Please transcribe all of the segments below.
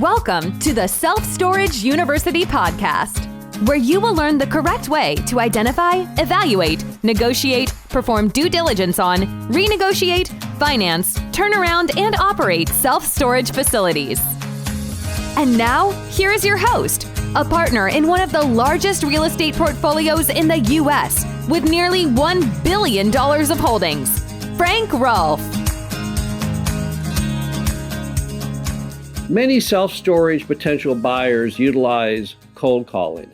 Welcome to the Self-Storage University podcast, where you will learn the correct way to identify, evaluate, negotiate, perform due diligence on, renegotiate, finance, turn around, and operate self-storage facilities. And now, here is your host, a partner in one of the largest real estate portfolios in the U.S. with nearly $1 billion of holdings, Frank Rolfe. Many self-storage potential buyers utilize cold calling,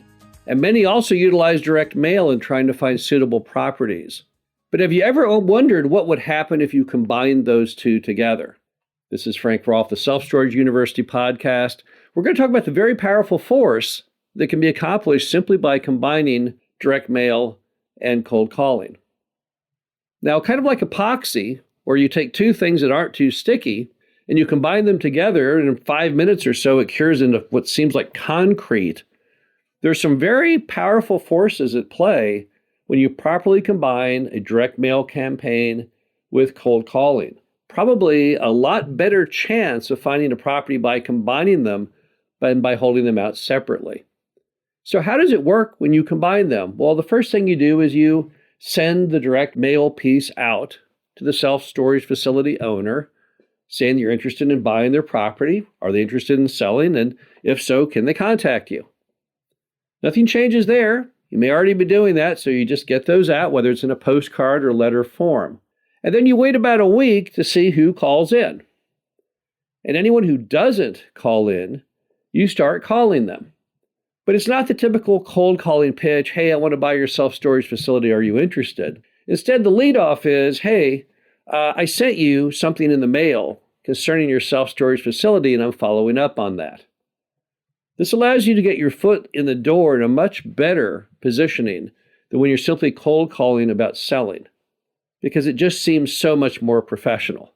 and many also utilize direct mail in trying to find suitable properties. But have you ever wondered what would happen if you combined those two together? This is Frank Rolfe, the Self-Storage University podcast. We're going to talk about the very powerful force that can be accomplished simply by combining direct mail and cold calling. Now, kind of like epoxy, where you take two things that aren't too sticky and you combine them together, and in 5 minutes or so, it cures into what seems like concrete. There's some very powerful forces at play when you properly combine a direct mail campaign with cold calling. Probably a lot better chance of finding a property by combining them than by holding them out separately. So how does it work when you combine them? Well, the first thing you do is you send the direct mail piece out to the self-storage facility owner, saying you're interested in buying their property. Are they interested in selling? And if so, can they contact you? Nothing changes there. You may already be doing that, so you just get those out, whether it's in a postcard or letter form. And then you wait about a week to see who calls in. And anyone who doesn't call in, you start calling them. But it's not the typical cold calling pitch, hey, I want to buy your self-storage facility, are you interested? Instead, the leadoff is, hey, I sent you something in the mail concerning your self-storage facility, and I'm following up on that. This allows you to get your foot in the door in a much better positioning than when you're simply cold calling about selling, because it just seems so much more professional.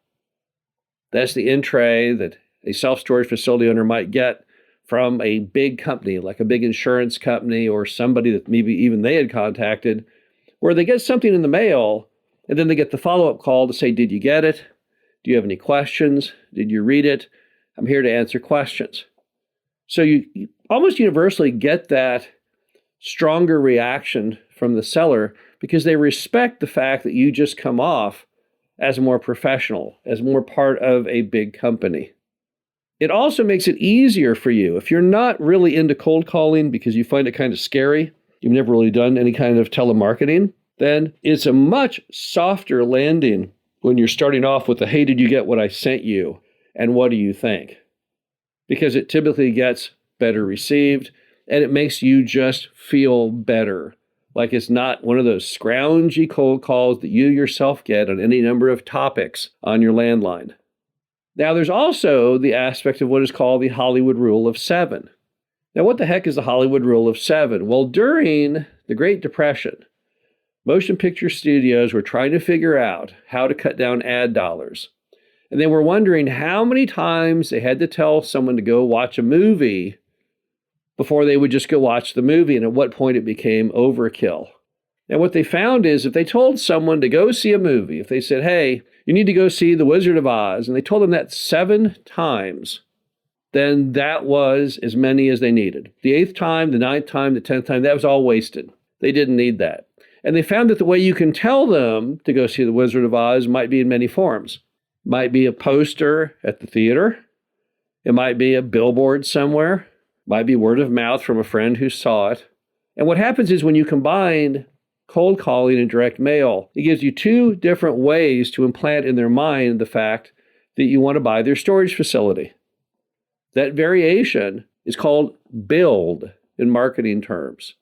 That's the entree that a self-storage facility owner might get from a big company, like a big insurance company or somebody that maybe even they had contacted, where they get something in the mail, and then they get the follow-up call to say, did you get it? Do you have any questions? Did you read it? I'm here to answer questions. So you almost universally get that stronger reaction from the seller because they respect the fact that you just come off as more professional, as more part of a big company. It also makes it easier for you. If you're not really into cold calling because you find it kind of scary, you've never really done any kind of telemarketing, then it's a much softer landing when you're starting off with the, hey, did you get what I sent you? And what do you think? Because it typically gets better received and it makes you just feel better. Like it's not one of those scroungy cold calls that you yourself get on any number of topics on your landline. Now, there's also the aspect of what is called the Hollywood Rule of 7. Now, what the heck is the Hollywood Rule of 7? Well, during the Great Depression, motion picture studios were trying to figure out how to cut down ad dollars. And they were wondering how many times they had to tell someone to go watch a movie before they would just go watch the movie, and at what point it became overkill. And what they found is if they told someone to go see a movie, if they said, hey, you need to go see The Wizard of Oz, and they told them that 7 times, then that was as many as they needed. The 8th time, the 9th time, the 10th time, that was all wasted. They didn't need that. And they found that the way you can tell them to go see The Wizard of Oz might be in many forms. It might be a poster at the theater. It might be a billboard somewhere. It might be word of mouth from a friend who saw it. And what happens is when you combine cold calling and direct mail, it gives you 2 different ways to implant in their mind the fact that you want to buy their storage facility. That variation is called build in marketing terms.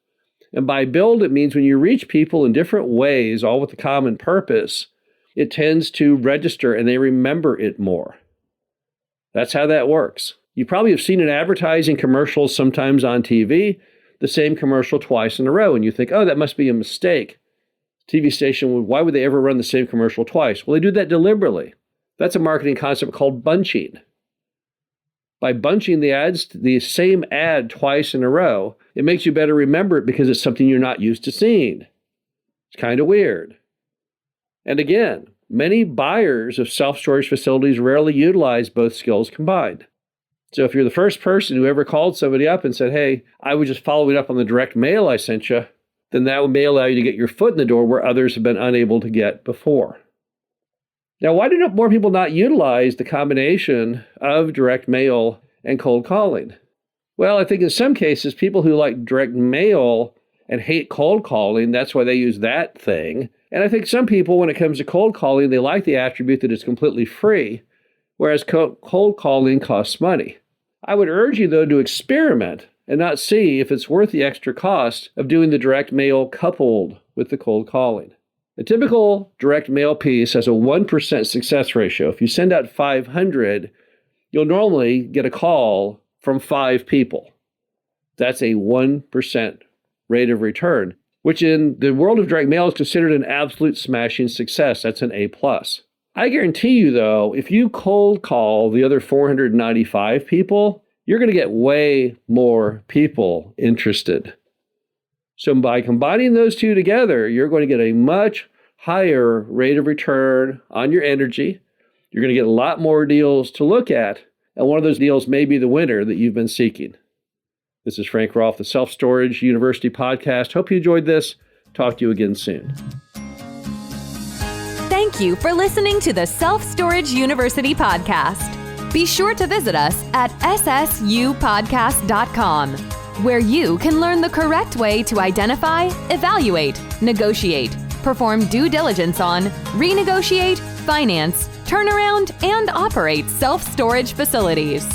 And by build, it means when you reach people in different ways, all with a common purpose, it tends to register and they remember it more. That's how that works. You probably have seen an advertising commercial sometimes on TV, the same commercial twice in a row, and you think, oh, that must be a mistake. TV station, why would they ever run the same commercial twice? Well, they do that deliberately. That's a marketing concept called bunching. By bunching the ads, the same ad twice in a row, it makes you better remember it because it's something you're not used to seeing. It's kind of weird. And again, many buyers of self-storage facilities rarely utilize both skills combined. So if you're the first person who ever called somebody up and said, hey, I was just following up on the direct mail I sent you, then that may allow you to get your foot in the door where others have been unable to get before. Now, why do more people not utilize the combination of direct mail and cold calling? Well, I think in some cases, people who like direct mail and hate cold calling, that's why they use that thing. And I think some people, when it comes to cold calling, they like the attribute that it's completely free, whereas cold calling costs money. I would urge you, though, to experiment and not see if it's worth the extra cost of doing the direct mail coupled with the cold calling. A typical direct mail piece has a 1% success ratio. If you send out 500, you'll normally get a call from 5 people. That's a 1% rate of return, which in the world of direct mail is considered an absolute smashing success. That's an A+. I guarantee you, though, if you cold call the other 495 people, you're going to get way more people interested. So by combining those two together, you're going to get a much higher rate of return on your energy. You're going to get a lot more deals to look at, and one of those deals may be the winner that you've been seeking. This is Frank Rolfe, the Self Storage University podcast. Hope you enjoyed this. Talk to you again soon. Thank you for listening to the Self Storage University podcast. Be sure to visit us at ssupodcast.com, where you can learn the correct way to identify, evaluate, negotiate, perform due diligence on, renegotiate, finance, turnaround, and operate self-storage facilities.